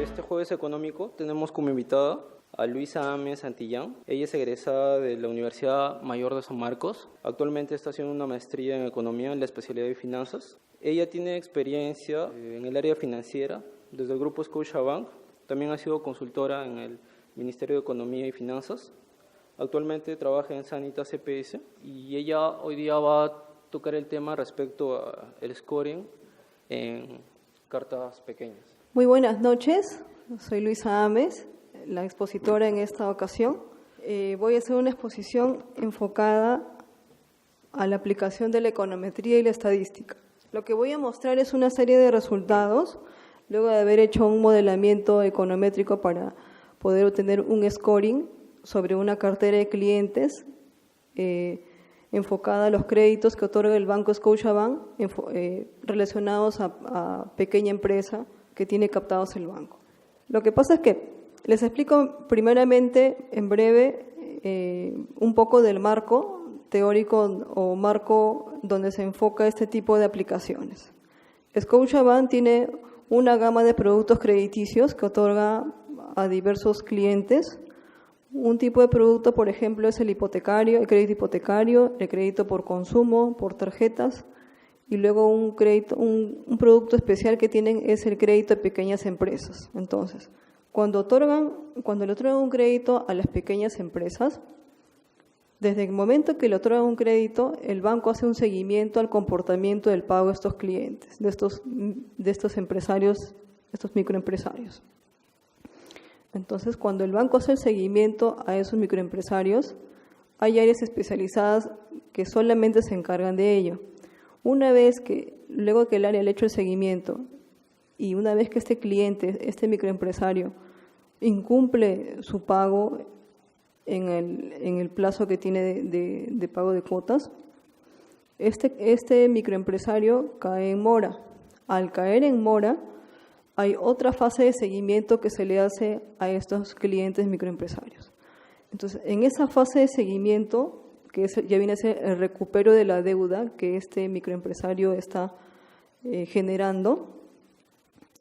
Este jueves económico tenemos como invitada a Luisa Ames Santillán. Ella es egresada de la Universidad Mayor de San Marcos. Actualmente está haciendo una maestría en Economía en la especialidad de Finanzas. Ella tiene experiencia en el área financiera desde el grupo Scotiabank. También ha sido consultora en el Ministerio de Economía y Finanzas. Actualmente trabaja en Sanitas CPS y ella hoy día va a tocar el tema respecto al scoring en cartas pequeñas. Muy buenas noches, soy Luisa Ames, la expositora en esta ocasión. Voy a hacer una exposición enfocada a la aplicación de la econometría y la estadística. Lo que voy a mostrar es una serie de resultados, luego de haber hecho un modelamiento econométrico para poder obtener un scoring sobre una cartera de clientes enfocada a los créditos que otorga el Banco Scotiabank relacionados a pequeña empresa que tiene captados el banco. Lo que pasa es que les explico primeramente, en breve, un poco del marco teórico o marco donde se enfoca este tipo de aplicaciones. Scotiabank tiene una gama de productos crediticios que otorga a diversos clientes. Un tipo de producto, por ejemplo, es el hipotecario, el crédito hipotecario, el crédito por consumo, por tarjetas, y luego un producto especial que tienen es el crédito de pequeñas empresas. Entonces, cuando le otorgan un crédito a las pequeñas empresas, desde el momento que le otorgan un crédito, el banco hace un seguimiento al comportamiento del pago de estos clientes, de estos empresarios, estos microempresarios. Entonces, cuando el banco hace el seguimiento a esos microempresarios, hay áreas especializadas que solamente se encargan de ello. Luego que el área le ha hecho el seguimiento y una vez que este cliente, este microempresario, incumple su pago en el plazo que tiene de pago de cuotas, este microempresario cae en mora. Al caer en mora, hay otra fase de seguimiento que se le hace a estos clientes microempresarios. Entonces, en esa fase de seguimiento, que ya viene a ser el recupero de la deuda que este microempresario está generando,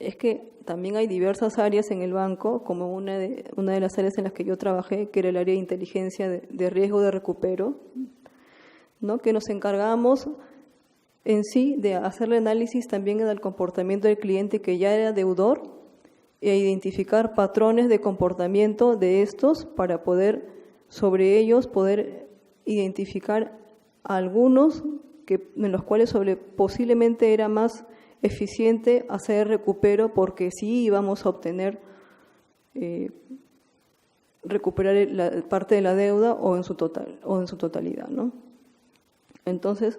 es que también hay diversas áreas en el banco, como una de las áreas en las que yo trabajé, que era el área de inteligencia de riesgo de recupero, ¿no? Que nos encargamos en sí de hacerle análisis también del comportamiento del cliente que ya era deudor e identificar patrones de comportamiento de estos para sobre ellos poder identificar algunos en los cuales posiblemente era más eficiente hacer recupero porque sí íbamos a obtener recuperar la parte de la deuda o en su totalidad, ¿no? Entonces,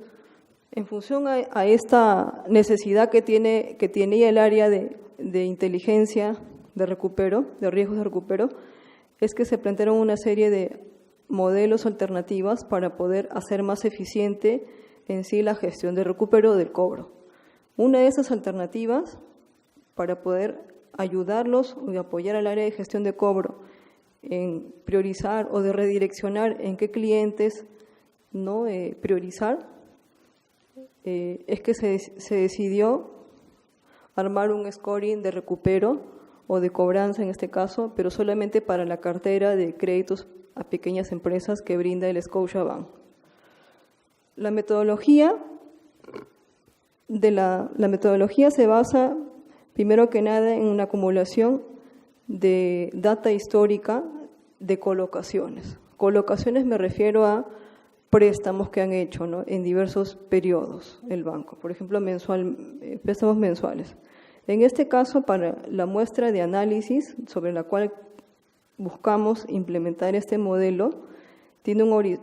en función a esta necesidad que tenía el área de inteligencia de recupero, de riesgos de recupero, es que se plantearon una serie de modelos alternativas para poder hacer más eficiente en sí la gestión de recupero del cobro. Una de esas alternativas para poder ayudarlos y apoyar al área de gestión de cobro en priorizar o de redireccionar en qué clientes no priorizar, es que se decidió armar un scoring de recupero o de cobranza en este caso, pero solamente para la cartera de créditos a pequeñas empresas que brinda el Scotiabank. La metodología se basa, primero que nada, en una acumulación de data histórica de colocaciones. Colocaciones me refiero a préstamos que han hecho, ¿no?, en diversos periodos el banco, por ejemplo, préstamos mensuales. En este caso, para la muestra de análisis sobre la cual buscamos implementar este modelo,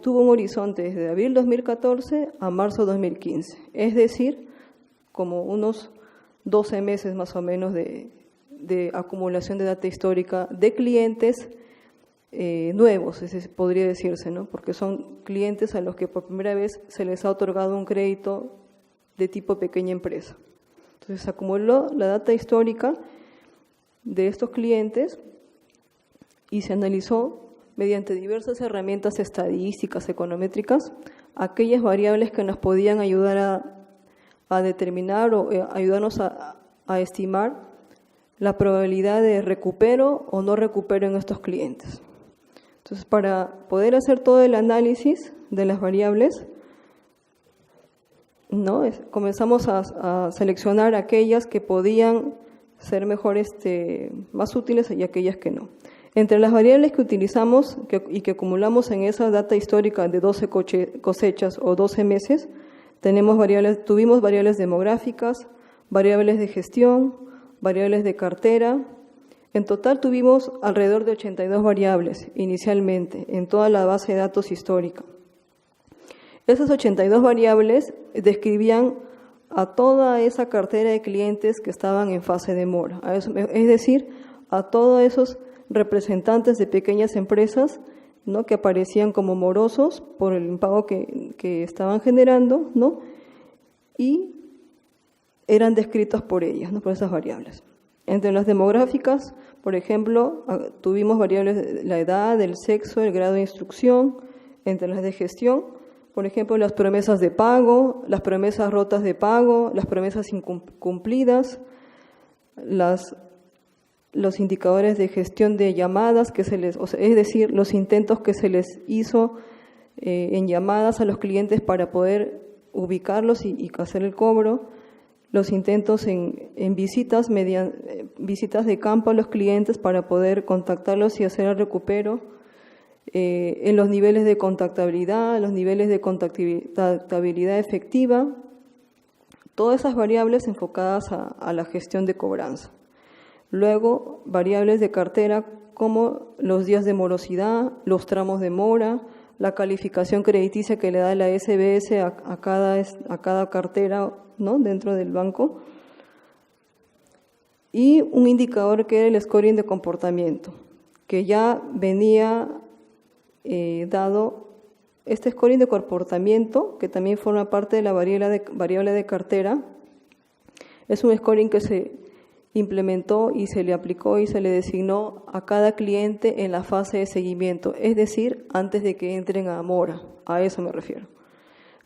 tuvo un horizonte desde abril 2014 a marzo 2015, es decir, como unos 12 meses más o menos de acumulación de data histórica de clientes nuevos, podría decirse, ¿no?, porque son clientes a los que por primera vez se les ha otorgado un crédito de tipo pequeña empresa. Entonces se acumuló la data histórica de estos clientes y se analizó mediante diversas herramientas estadísticas, econométricas, aquellas variables que nos podían ayudar a determinar o ayudarnos a estimar la probabilidad de recupero o no recupero en estos clientes. Entonces, para poder hacer todo el análisis de las variables, ¿no? Comenzamos a seleccionar aquellas que podían ser mejor, más útiles y aquellas que no. Entre las variables que utilizamos y que acumulamos en esa data histórica de 12 cosechas o 12 meses, tuvimos variables demográficas, variables de gestión, variables de cartera. En total tuvimos alrededor de 82 variables inicialmente en toda la base de datos histórica. Esas 82 variables describían a toda esa cartera de clientes que estaban en fase de mora, es decir, a todos esos representantes de pequeñas empresas, ¿no?, que aparecían como morosos por el impago que estaban generando, ¿no?, y eran descritos por ellas, ¿no?, por esas variables. Entre las demográficas, por ejemplo, tuvimos variables de la edad, el sexo, el grado de instrucción. Entre las de gestión, por ejemplo, las promesas de pago, las promesas rotas de pago, las promesas incumplidas, los indicadores de gestión de llamadas, es decir, los intentos que se les hizo en llamadas a los clientes para poder ubicarlos y hacer el cobro, los intentos en visitas, visitas de campo a los clientes para poder contactarlos y hacer el recupero, en los niveles de contactabilidad, los niveles de contactabilidad efectiva, todas esas variables enfocadas a la gestión de cobranza. Luego, variables de cartera como los días de morosidad, los tramos de mora, la calificación crediticia que le da la SBS a cada cartera, ¿no?, dentro del banco, y un indicador que era el scoring de comportamiento, que ya venía dado. Este scoring de comportamiento, que también forma parte de la variable de cartera, es un scoring que se implementó y se le aplicó y se le designó a cada cliente en la fase de seguimiento, es decir, antes de que entren a mora, a eso me refiero.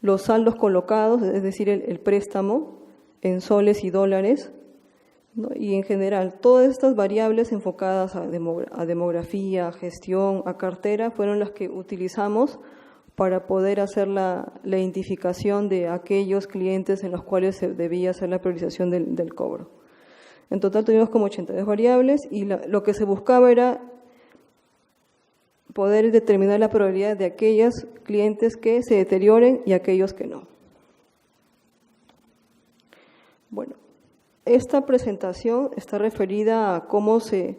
Los saldos colocados, es decir, el préstamo en soles y dólares, ¿no?, y en general todas estas variables enfocadas a demografía, a gestión, a cartera, fueron las que utilizamos para poder hacer la identificación de aquellos clientes en los cuales se debía hacer la priorización del cobro. En total tuvimos como 82 variables y lo que se buscaba era poder determinar la probabilidad de aquellos clientes que se deterioren y aquellos que no. Bueno, esta presentación está referida a cómo se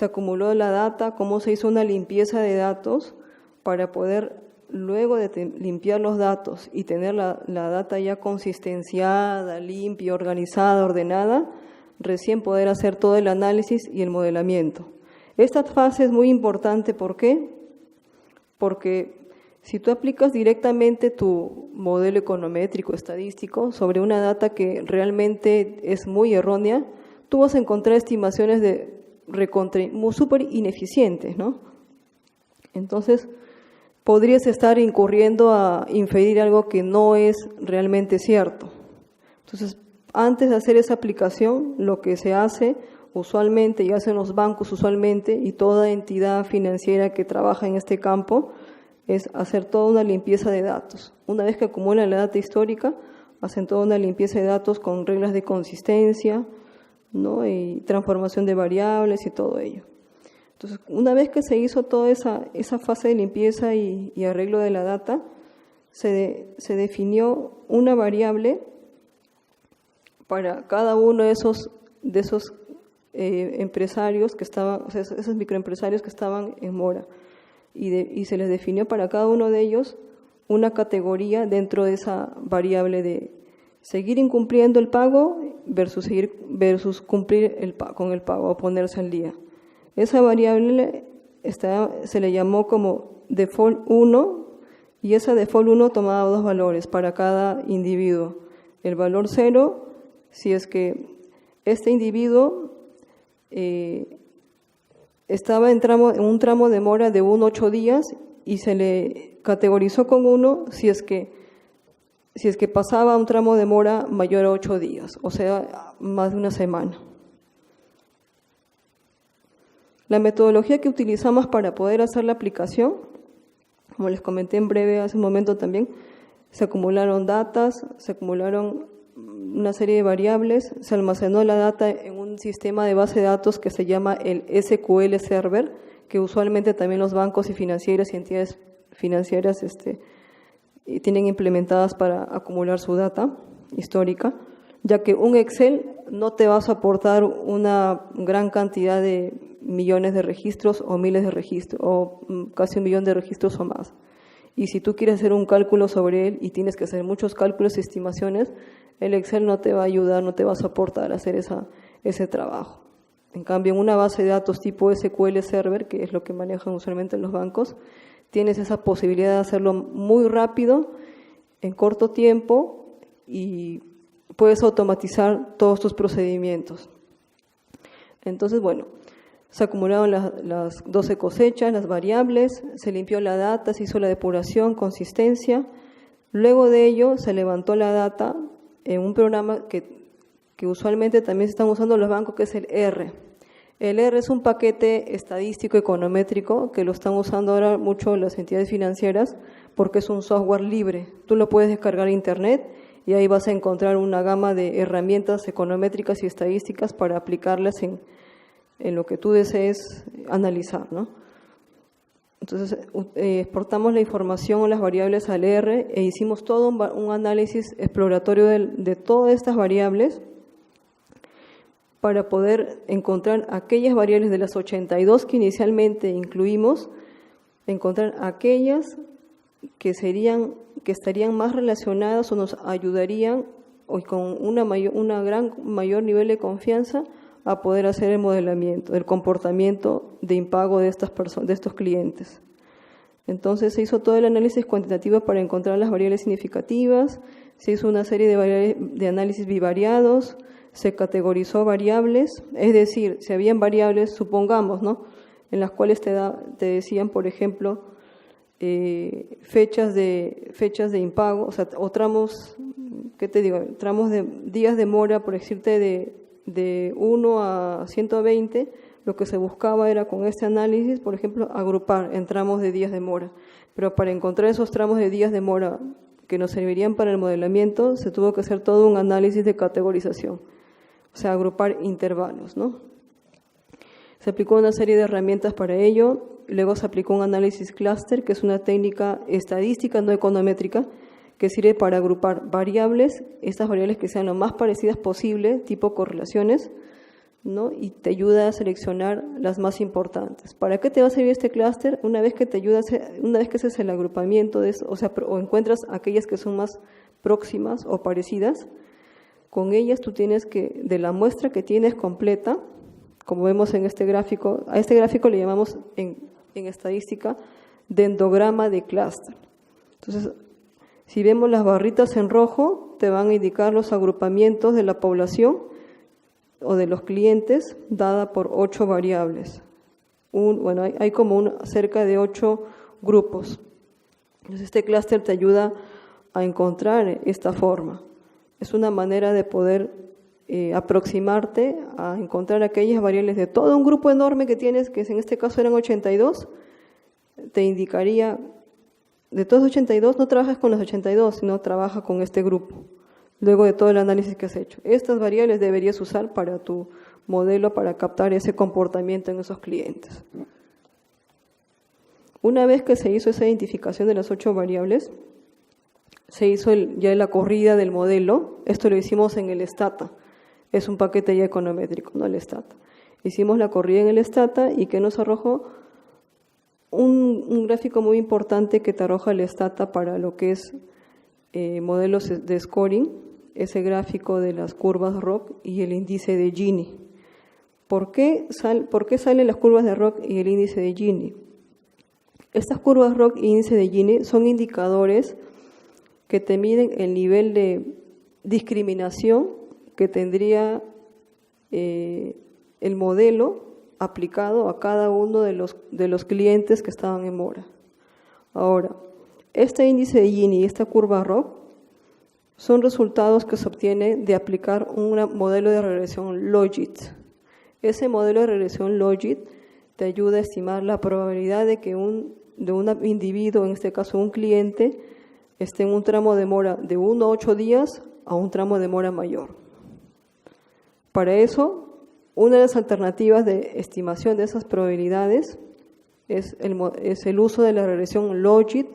acumuló la data, cómo se hizo una limpieza de datos para poder, luego de limpiar los datos y tener la data ya consistenciada, limpia, organizada, ordenada, recién poder hacer todo el análisis y el modelamiento. Esta fase es muy importante, ¿por qué? Porque si tú aplicas directamente tu modelo econométrico, estadístico, sobre una data que realmente es muy errónea, tú vas a encontrar estimaciones súper ineficientes, ¿no? Entonces, podrías estar incurriendo a inferir algo que no es realmente cierto. Entonces, antes de hacer esa aplicación, lo que se hace usualmente, y hacen los bancos usualmente, y toda entidad financiera que trabaja en este campo, es hacer toda una limpieza de datos. Una vez que acumulan la data histórica, hacen toda una limpieza de datos con reglas de consistencia, ¿no?, y transformación de variables y todo ello. Entonces, una vez que se hizo toda esa fase de limpieza y arreglo de la data, se definió una variable para cada uno de esos empresarios que estaban, o sea, esos microempresarios que estaban en mora, y se les definió para cada uno de ellos una categoría dentro de esa variable de seguir incumpliendo el pago versus cumplir con el pago o ponerse al día. Esa variable se le llamó como default 1, y esa default 1 tomaba dos valores para cada individuo. El valor 0, si es que este individuo estaba en un tramo de mora de 1 a 8 días y se le categorizó con 1 si es que pasaba un tramo de mora mayor a 8 días, o sea, más de una semana. La metodología que utilizamos para poder hacer la aplicación, como les comenté en breve hace un momento también, se acumularon datas, se acumularon una serie de variables, se almacenó la data en un sistema de base de datos que se llama el SQL Server, que usualmente también los bancos y financieras y entidades financieras tienen implementadas para acumular su data histórica, ya que un Excel no te va a soportar una gran cantidad de millones de registros o miles de registros, o casi 1 millón de registros o más. Y si tú quieres hacer un cálculo sobre él y tienes que hacer muchos cálculos y estimaciones, el Excel no te va a ayudar, no te va a soportar hacer ese trabajo. En cambio, en una base de datos tipo SQL Server, que es lo que manejan usualmente los bancos, tienes esa posibilidad de hacerlo muy rápido, en corto tiempo, y puedes automatizar todos tus procedimientos. Entonces, bueno, se acumularon las 12 cosechas, las variables, se limpió la data, se hizo la depuración, consistencia. Luego de ello, se levantó la data en un programa que usualmente también se están usando los bancos, que es el R. El R es un paquete estadístico econométrico que lo están usando ahora mucho las entidades financieras porque es un software libre. Tú lo puedes descargar en internet y ahí vas a encontrar una gama de herramientas econométricas y estadísticas para aplicarlas en lo que tú desees analizar, ¿no? Entonces, exportamos la información o las variables al R e hicimos todo un análisis exploratorio de todas estas variables para poder encontrar aquellas variables de las 82 que inicialmente incluimos, encontrar aquellas que estarían más relacionadas o nos ayudarían o con mayor nivel de confianza a poder hacer el modelamiento del comportamiento de impago de estos clientes. Entonces se hizo todo el análisis cuantitativo para encontrar las variables significativas, se hizo una serie de análisis bivariados, se categorizó variables, es decir, si habían variables, supongamos, ¿no?, en las cuales te decían, por ejemplo, fechas de impago, o sea, o tramos, ¿qué te digo?, tramos de días de mora, por decirte, de 1 a 120, lo que se buscaba era con este análisis, por ejemplo, agrupar en tramos de días de mora. Pero para encontrar esos tramos de días de mora que nos servirían para el modelamiento, se tuvo que hacer todo un análisis de categorización, o sea, agrupar intervalos, ¿no? Se aplicó una serie de herramientas para ello, luego se aplicó un análisis clúster, que es una técnica estadística no econométrica, que sirve para agrupar variables, estas variables que sean lo más parecidas posible, tipo correlaciones, ¿no?, y te ayuda a seleccionar las más importantes. ¿Para qué te va a servir este clúster? Una vez que haces el agrupamiento de eso, o encuentras aquellas que son más próximas o parecidas, con ellas tú tienes que, de la muestra que tienes completa, como vemos en este gráfico, a este gráfico le llamamos en estadística dendrograma de clúster. Entonces, si vemos las barritas en rojo, te van a indicar los agrupamientos de la población o de los clientes dada por 8 variables. Hay como cerca de 8 grupos. Entonces, este clúster te ayuda a encontrar esta forma. Es una manera de poder aproximarte a encontrar aquellas variables de todo un grupo enorme que tienes, que en este caso eran 82, te indicaría, de todos los 82 no trabajas con los 82, sino trabaja con este grupo, luego de todo el análisis que has hecho. Estas variables deberías usar para tu modelo para captar ese comportamiento en esos clientes. Una vez que se hizo esa identificación de las 8 variables, se hizo ya la corrida del modelo. Esto lo hicimos en el Stata, es un paquete ya econométrico, no el Stata. Hicimos la corrida en el Stata y que nos arrojó un gráfico muy importante que te arroja el Stata para lo que es modelos de scoring, ese gráfico de las curvas ROC y el índice de Gini. ¿Por qué salen las curvas de ROC y el índice de Gini? Estas curvas ROC y índice de Gini son indicadores que te miden el nivel de discriminación que tendría el modelo aplicado a cada uno de los clientes que estaban en mora. Ahora, este índice de Gini y esta curva ROC son resultados que se obtienen de aplicar un modelo de regresión Logit. Ese modelo de regresión Logit te ayuda a estimar la probabilidad de que un individuo, en este caso un cliente, esté en un tramo de mora de 1 a 8 días a un tramo de mora mayor. Para eso, una de las alternativas de estimación de esas probabilidades es el uso de la regresión Logit.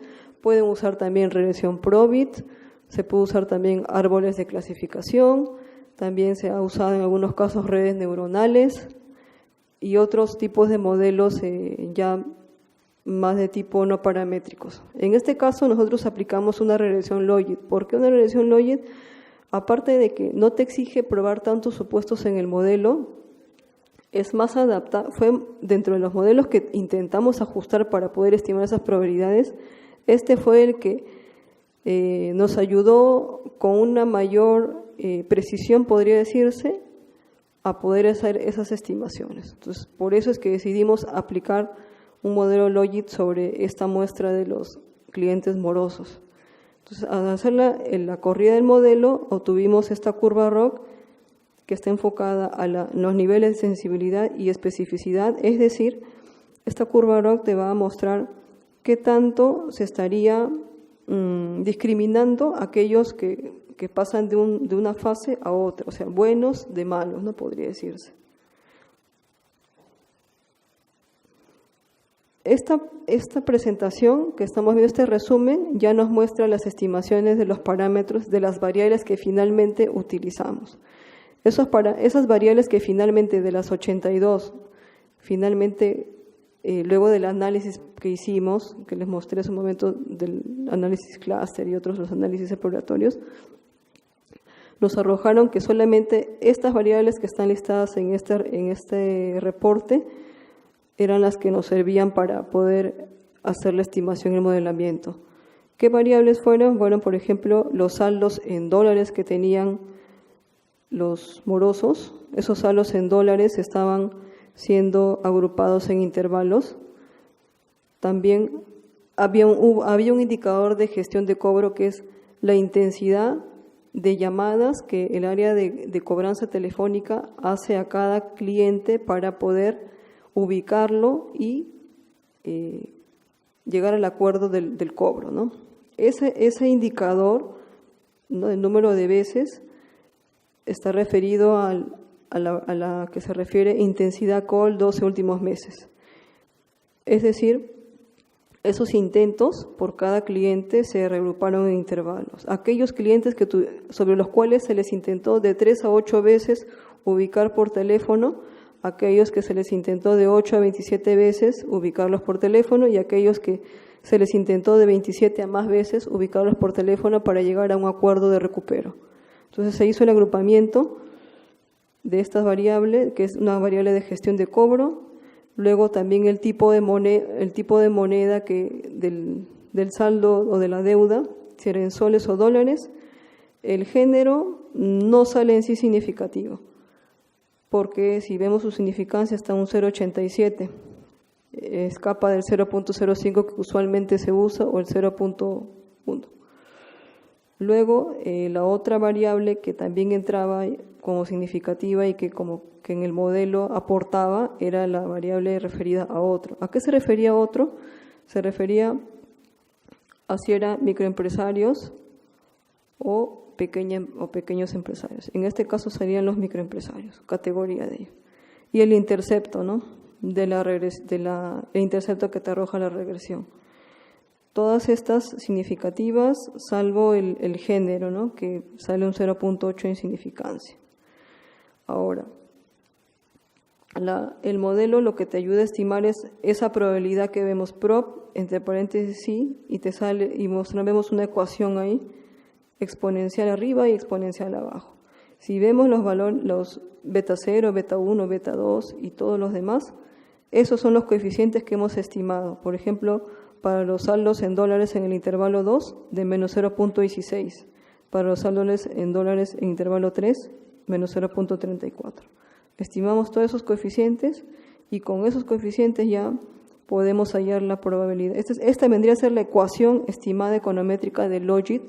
Pueden usar también regresión Probit, se puede usar también árboles de clasificación, también se ha usado en algunos casos redes neuronales y otros tipos de modelos ya más de tipo no paramétricos. En este caso nosotros aplicamos una regresión Logit. ¿Por qué una regresión Logit? Aparte de que no te exige probar tantos supuestos en el modelo, es más adaptado, fue dentro de los modelos que intentamos ajustar para poder estimar esas probabilidades, este fue el que nos ayudó con una mayor precisión, podría decirse, a poder hacer esas estimaciones. Entonces, por eso es que decidimos aplicar un modelo Logit sobre esta muestra de los clientes morosos. Entonces, al hacer la corrida del modelo, obtuvimos esta curva ROC que está enfocada a los niveles de sensibilidad y especificidad, es decir, esta curva ROC te va a mostrar qué tanto se estaría discriminando aquellos que pasan de una fase a otra, o sea, buenos de malos, no podría decirse. Esta presentación que estamos viendo, este resumen, ya nos muestra las estimaciones de los parámetros de las variables que finalmente utilizamos. Esas variables que finalmente de las 82, finalmente luego del análisis que hicimos, que les mostré hace un momento del análisis cluster y otros los análisis exploratorios, nos arrojaron que solamente estas variables que están listadas en este reporte eran las que nos servían para poder hacer la estimación y el modelamiento. ¿Qué variables fueron? Bueno, por ejemplo, los saldos en dólares que tenían los morosos. Esos saldos en dólares estaban siendo agrupados en intervalos. También había un indicador de gestión de cobro que es la intensidad de llamadas que el área de cobranza telefónica hace a cada cliente para poder ubicarlo y llegar al acuerdo del cobro, ¿no? Ese indicador, ¿no?, el número de veces está referido a la que se refiere intensidad call 12 últimos meses. Es decir, esos intentos por cada cliente se reagruparon en intervalos. Aquellos clientes sobre los cuales se les intentó de 3 a 8 veces ubicar por teléfono, aquellos que se les intentó de 8 a 27 veces ubicarlos por teléfono y aquellos que se les intentó de 27 a más veces ubicarlos por teléfono para llegar a un acuerdo de recupero. Entonces se hizo el agrupamiento de estas variables, que es una variable de gestión de cobro, luego también el tipo de moneda del saldo o de la deuda, si era en soles o dólares. El género no sale en sí significativo, porque si vemos su significancia está en un 0.87, escapa del 0.05 que usualmente se usa o el 0.1. Luego, la otra variable que también entraba como significativa y que en el modelo aportaba era la variable referida a otro. ¿A qué se refería a otro? Se refería a si eran microempresarios o pequeños empresarios. En este caso serían los microempresarios, categoría de ellos. Y el intercepto, ¿no?, el intercepto que te arroja la regresión. Todas estas significativas, salvo el género, ¿no?, que sale un 0.8 en significancia. Ahora, el modelo lo que te ayuda a estimar es esa probabilidad que vemos prop, entre paréntesis sí, y mostramos una ecuación ahí, exponencial arriba y exponencial abajo. Si vemos los valores, los beta 0, beta 1, beta 2 y todos los demás, esos son los coeficientes que hemos estimado. Por ejemplo, para los saldos en dólares en el intervalo 2, de menos 0.16. Para los saldos en dólares en intervalo 3, menos 0.34. Estimamos todos esos coeficientes y con esos coeficientes ya podemos hallar la probabilidad. Esta vendría a ser la ecuación estimada econométrica de Logit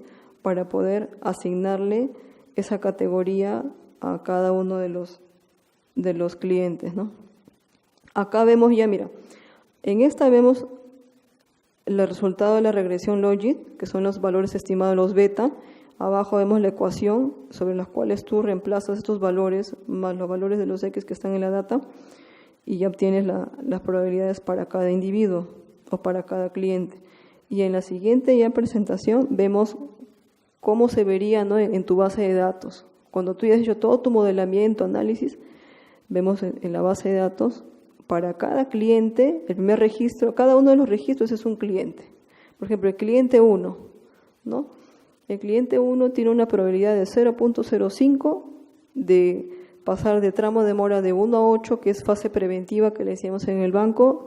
para poder asignarle esa categoría a cada uno de los clientes, ¿no? Acá vemos ya, mira, en esta vemos el resultado de la regresión Logit, que son los valores estimados, los beta. Abajo vemos la ecuación sobre las cuales tú reemplazas estos valores más los valores de los X que están en la data y ya obtienes las probabilidades para cada individuo o para cada cliente. Y en la siguiente ya presentación vemos cómo se vería, ¿no?, en tu base de datos. Cuando tú ya has hecho todo tu modelamiento, análisis, vemos en la base de datos para cada cliente, el primer registro, cada uno de los registros es un cliente. Por ejemplo, el cliente 1, ¿no? El cliente 1 tiene una probabilidad de 0.05 de pasar de tramo de mora de 1 a 8, que es fase preventiva que le decíamos en el banco,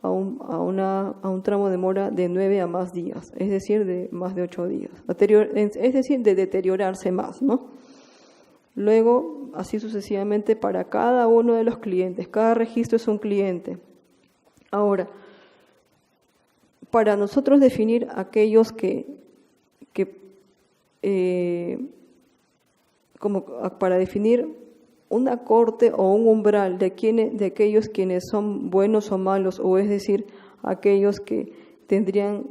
a un tramo de mora de 9 a más días, es decir, de más de 8 días. Es decir, de deteriorarse más, ¿no? Luego, así sucesivamente para cada uno de los clientes. Cada registro es un cliente. Ahora, para nosotros definir aquellos como para definir una corte o un umbral de aquellos quienes son buenos o malos, o es decir, aquellos que tendrían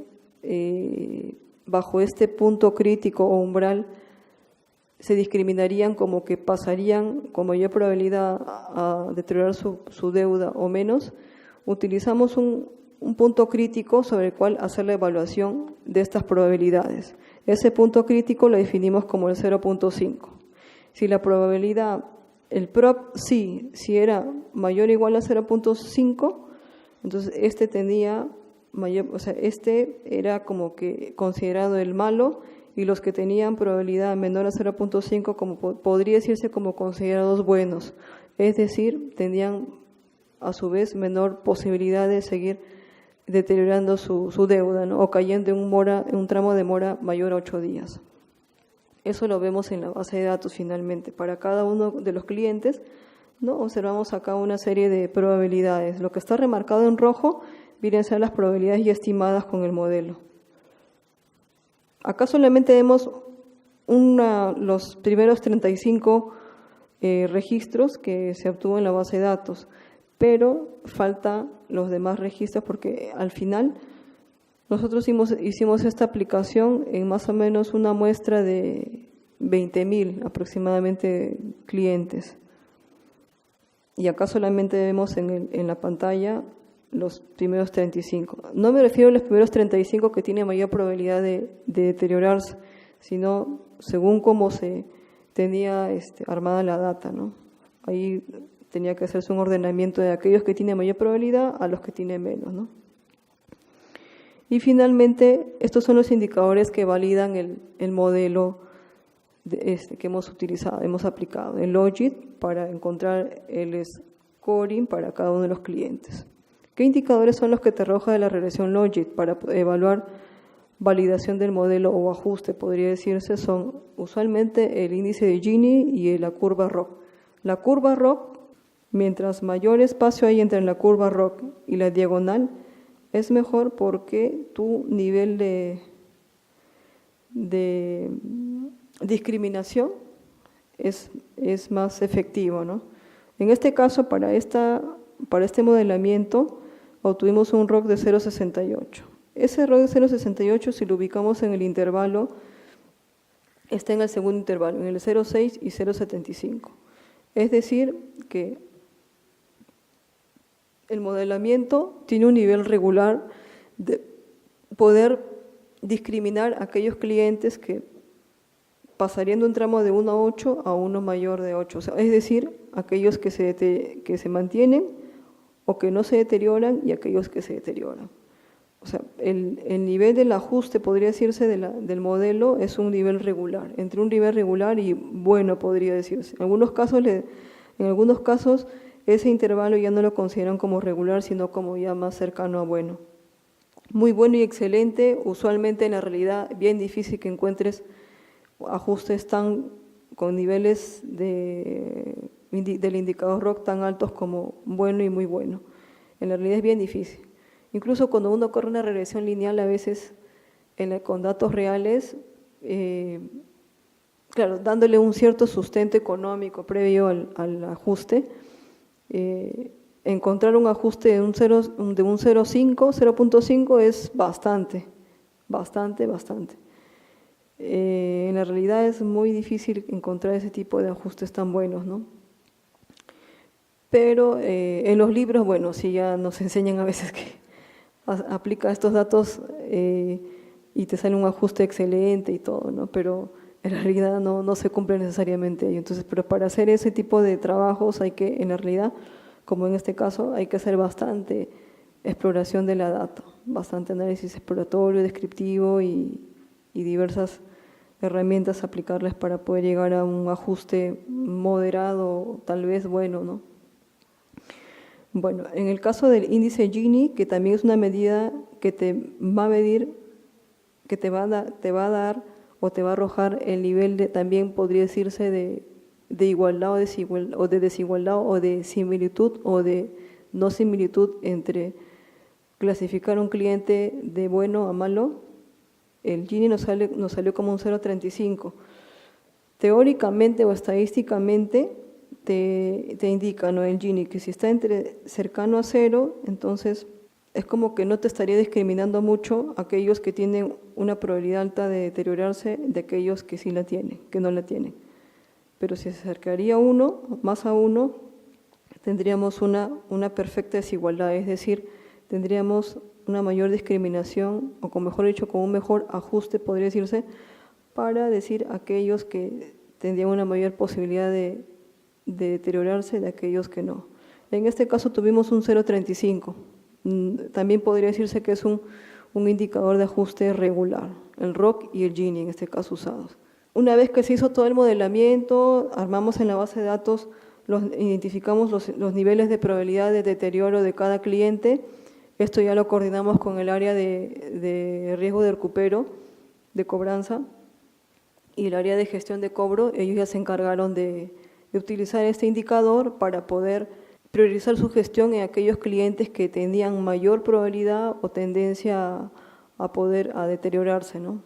bajo este punto crítico o umbral, se discriminarían como que pasarían con mayor probabilidad a deteriorar su deuda o menos. Utilizamos un punto crítico sobre el cual hacer la evaluación de estas probabilidades. Ese punto crítico lo definimos como el 0.5. Si la probabilidad, el prop si era mayor o igual a 0.5, entonces este tenía mayor, o sea, este era como que considerado el malo, y los que tenían probabilidad menor a 0.5 como podría decirse como considerados buenos, es decir, tenían a su vez menor posibilidad de seguir deteriorando su deuda, ¿no?, o cayendo en un tramo de mora mayor a 8 días. Eso lo vemos en la base de datos finalmente. Para cada uno de los clientes, ¿no?, observamos acá una serie de probabilidades. Lo que está remarcado en rojo vienen a ser las probabilidades ya estimadas con el modelo. Acá solamente vemos los primeros 35 registros que se obtuvo en la base de datos, pero falta los demás registros porque al final nosotros hicimos esta aplicación en más o menos una muestra de 20.000 aproximadamente clientes. Y acá solamente vemos en la pantalla los primeros 35. No me refiero a los primeros 35 que tienen mayor probabilidad de deteriorarse, sino según cómo se tenía armada la data, ¿no? Ahí tenía que hacerse un ordenamiento de aquellos que tienen mayor probabilidad a los que tienen menos, ¿no? Y finalmente, estos son los indicadores que validan el modelo que hemos utilizado, hemos aplicado en Logit para encontrar el scoring para cada uno de los clientes. ¿Qué indicadores son los que te arroja de la regresión Logit para evaluar validación del modelo o ajuste? Podría decirse, son usualmente el índice de Gini y la curva ROC. La curva ROC, mientras mayor espacio hay entre la curva ROC y la diagonal, es mejor porque tu nivel de discriminación es más efectivo, ¿no? En este caso, para este modelamiento, obtuvimos un ROC de 0.68. Ese ROC de 0.68, si lo ubicamos en el intervalo, está en el segundo intervalo, en el 0.6 y 0.75. Es decir, que el modelamiento tiene un nivel regular de poder discriminar a aquellos clientes que pasarían de un tramo de 1 a 8 a uno mayor de 8. O sea, es decir, aquellos que se mantienen o que no se deterioran y aquellos que se deterioran. O sea, el nivel del ajuste, podría decirse, del modelo es un nivel regular, entre un nivel regular y bueno, podría decirse. En algunos casos ese intervalo ya no lo consideran como regular, sino como ya más cercano a bueno. Muy bueno y excelente, usualmente en la realidad bien difícil que encuentres ajustes con niveles del indicador ROC tan altos como bueno y muy bueno. En la realidad es bien difícil. Incluso cuando uno corre una regresión lineal, a veces con datos reales, claro, dándole un cierto sustento económico previo al ajuste, encontrar un ajuste de un 0.5 es bastante. En la realidad es muy difícil encontrar ese tipo de ajustes tan buenos, ¿no? Pero en los libros, bueno, sí ya nos enseñan a veces que aplica estos datos y te sale un ajuste excelente y todo, ¿no? Pero en realidad no se cumple necesariamente ello. Entonces, pero para hacer ese tipo de trabajos hay que, en la realidad, como en este caso, hay que hacer bastante exploración de la data, bastante análisis exploratorio, descriptivo y diversas herramientas aplicarlas para poder llegar a un ajuste moderado, tal vez bueno, ¿no? Bueno, en el caso del índice Gini, que también es una medida que te va a medir, que te va a dar o te va a arrojar el nivel de, también podría decirse de igualdad o de desigualdad o de similitud o de no similitud entre clasificar a un cliente de bueno a malo. El Gini nos salió como un 0.35. Teóricamente o estadísticamente te indica, ¿no?, el Gini, que si está cercano a 0, entonces es como que no te estaría discriminando mucho aquellos que tienen una probabilidad alta de deteriorarse de aquellos que sí la tienen, que no la tienen. Pero si se acercaría más a 1, tendríamos una perfecta desigualdad, es decir, tendríamos una mayor discriminación, o con mejor dicho, con un mejor ajuste, podría decirse, para decir aquellos que tendrían una mayor posibilidad de deteriorarse de aquellos que no. En este caso tuvimos un 0.35. También podría decirse que es un indicador de ajuste regular, el ROC y el Gini en este caso usados. Una vez que se hizo todo el modelamiento, armamos en la base de datos, identificamos los niveles de probabilidad de deterioro de cada cliente. Esto ya lo coordinamos con el área de riesgo de recupero, de cobranza, y el área de gestión de cobro. Ellos ya se encargaron de utilizar este indicador para poder priorizar su gestión en aquellos clientes que tenían mayor probabilidad o tendencia a deteriorarse, ¿no?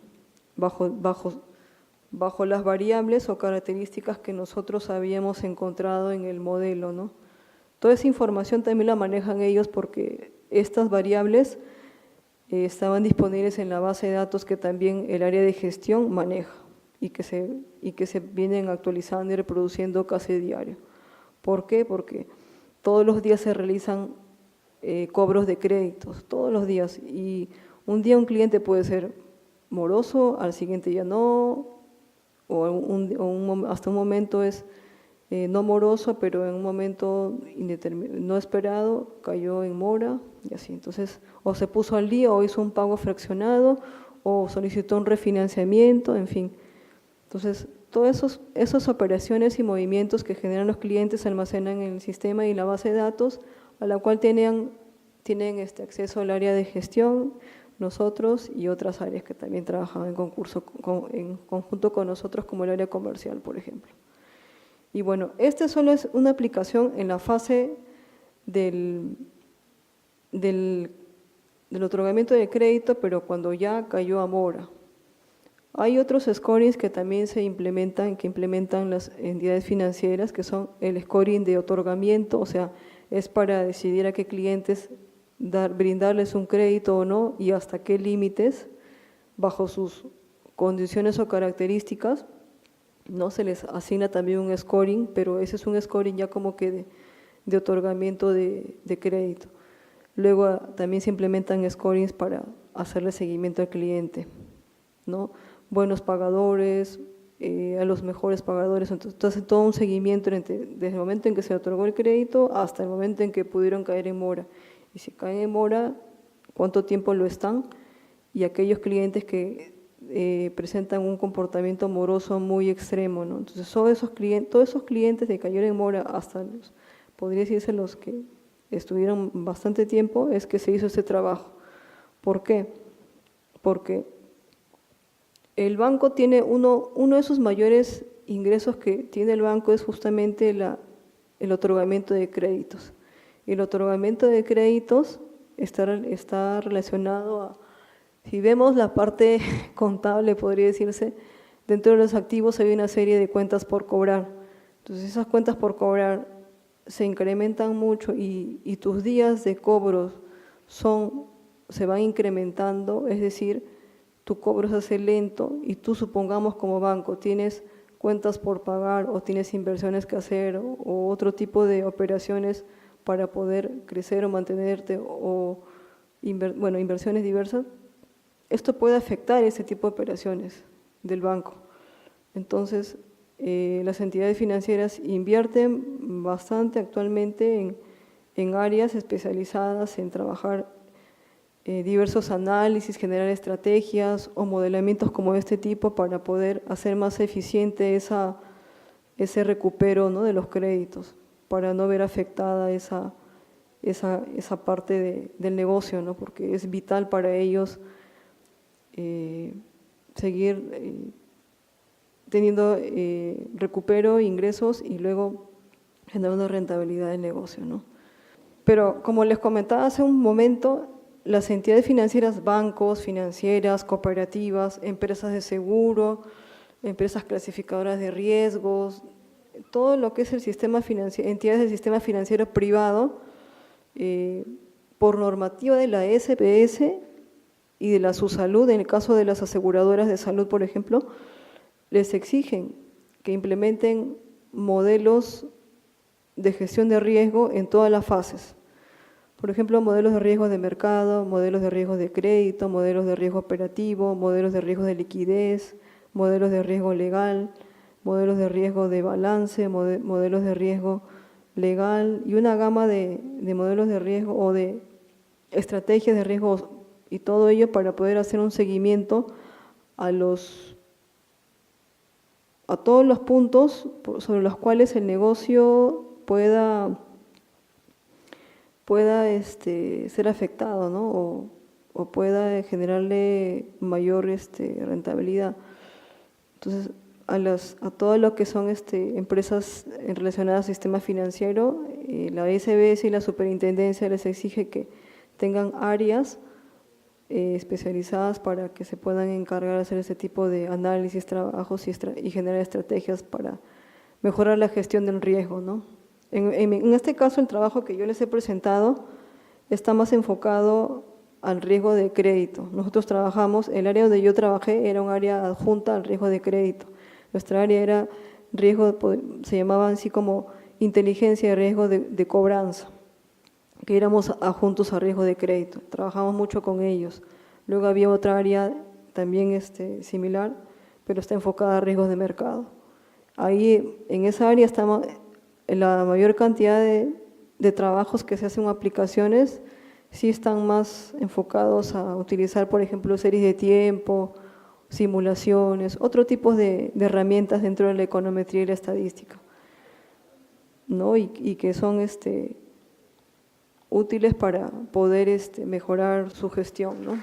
Bajo las variables o características que nosotros habíamos encontrado en el modelo, ¿no? Toda esa información también la manejan ellos porque estas variables estaban disponibles en la base de datos que también el área de gestión maneja y que se vienen actualizando y reproduciendo casi diario. ¿Por qué? Porque todos los días se realizan cobros de créditos, todos los días, y un día un cliente puede ser moroso, al siguiente ya no, o hasta un momento es no moroso, pero en un momento no esperado cayó en mora y así. Entonces, o se puso al día o hizo un pago fraccionado o solicitó un refinanciamiento, en fin. Entonces, todas esas operaciones y movimientos que generan los clientes se almacenan en el sistema y la base de datos, a la cual tienen acceso al área de gestión, nosotros y otras áreas que también trabajan en conjunto con nosotros, como el área comercial, por ejemplo. Y bueno, este solo es una aplicación en la fase del otorgamiento de crédito, pero cuando ya cayó a mora. Hay otros scorings que también que implementan las entidades financieras, que son el scoring de otorgamiento, o sea, es para decidir a qué clientes brindarles un crédito o no y hasta qué límites, bajo sus condiciones o características, no se les asigna también un scoring, pero ese es un scoring ya como que de otorgamiento de crédito. Luego también se implementan scorings para hacerle seguimiento al cliente, ¿no? Buenos pagadores, a los mejores pagadores, entonces todo un seguimiento desde el momento en que se otorgó el crédito hasta el momento en que pudieron caer en mora. Y si caen en mora, ¿cuánto tiempo lo están? Y aquellos clientes que presentan un comportamiento moroso muy extremo, ¿no? Entonces todos esos clientes que cayeron en mora hasta podría decirse los que estuvieron bastante tiempo, es que se hizo este trabajo. ¿Por qué? Porque el banco tiene uno de sus mayores ingresos que tiene el banco es justamente el otorgamiento de créditos. El otorgamiento de créditos está relacionado a, si vemos la parte contable, podría decirse, dentro de los activos hay una serie de cuentas por cobrar. Entonces esas cuentas por cobrar se incrementan mucho y tus días de cobros se van incrementando, es decir, tu cobro se hace lento y tú, supongamos como banco, tienes cuentas por pagar o tienes inversiones que hacer o otro tipo de operaciones para poder crecer o mantenerte o inversiones diversas, esto puede afectar ese tipo de operaciones del banco. Entonces, las entidades financieras invierten bastante actualmente en áreas especializadas en trabajar diversos análisis, generar estrategias o modelamientos como de este tipo para poder hacer más eficiente ese recupero, ¿no?, de los créditos, para no ver afectada esa parte del negocio, ¿no?, porque es vital para ellos seguir teniendo recupero, ingresos y luego generando rentabilidad del negocio, ¿no? Pero como les comentaba hace un momento, las entidades financieras, bancos, financieras, cooperativas, empresas de seguro, empresas clasificadoras de riesgos, todo lo que es el sistema financiero, entidades del sistema financiero privado, por normativa de la SPS y de la SUSalud, en el caso de las aseguradoras de salud, por ejemplo, les exigen que implementen modelos de gestión de riesgo en todas las fases. Por ejemplo, modelos de riesgo de mercado, modelos de riesgo de crédito, modelos de riesgo operativo, modelos de riesgo de liquidez, modelos de riesgo legal, modelos de riesgo de balance, modelos de riesgo legal y una gama de modelos de riesgo o de estrategias de riesgo y todo ello para poder hacer un seguimiento a todos los puntos sobre los cuales el negocio pueda ser afectado, ¿no?, o pueda generarle mayor rentabilidad. Entonces, a todo lo que son empresas relacionadas al sistema financiero, la SBS y la superintendencia les exige que tengan áreas especializadas para que se puedan encargar de hacer ese tipo de análisis, trabajos y generar estrategias para mejorar la gestión del riesgo, ¿no? En este caso, el trabajo que yo les he presentado está más enfocado al riesgo de crédito. Nosotros trabajamos, el área donde yo trabajé era un área adjunta al riesgo de crédito. Nuestra área era riesgo, se llamaba así como inteligencia de riesgo de cobranza, que éramos adjuntos a riesgo de crédito. Trabajamos mucho con ellos. Luego había otra área también similar, pero está enfocada a riesgos de mercado. Ahí, en esa área, estamos la mayor cantidad de trabajos que se hacen en aplicaciones, sí están más enfocados a utilizar, por ejemplo, series de tiempo, simulaciones, otro tipo de herramientas dentro de la econometría y la estadística, ¿no? Y que son útiles para poder mejorar su gestión, ¿no?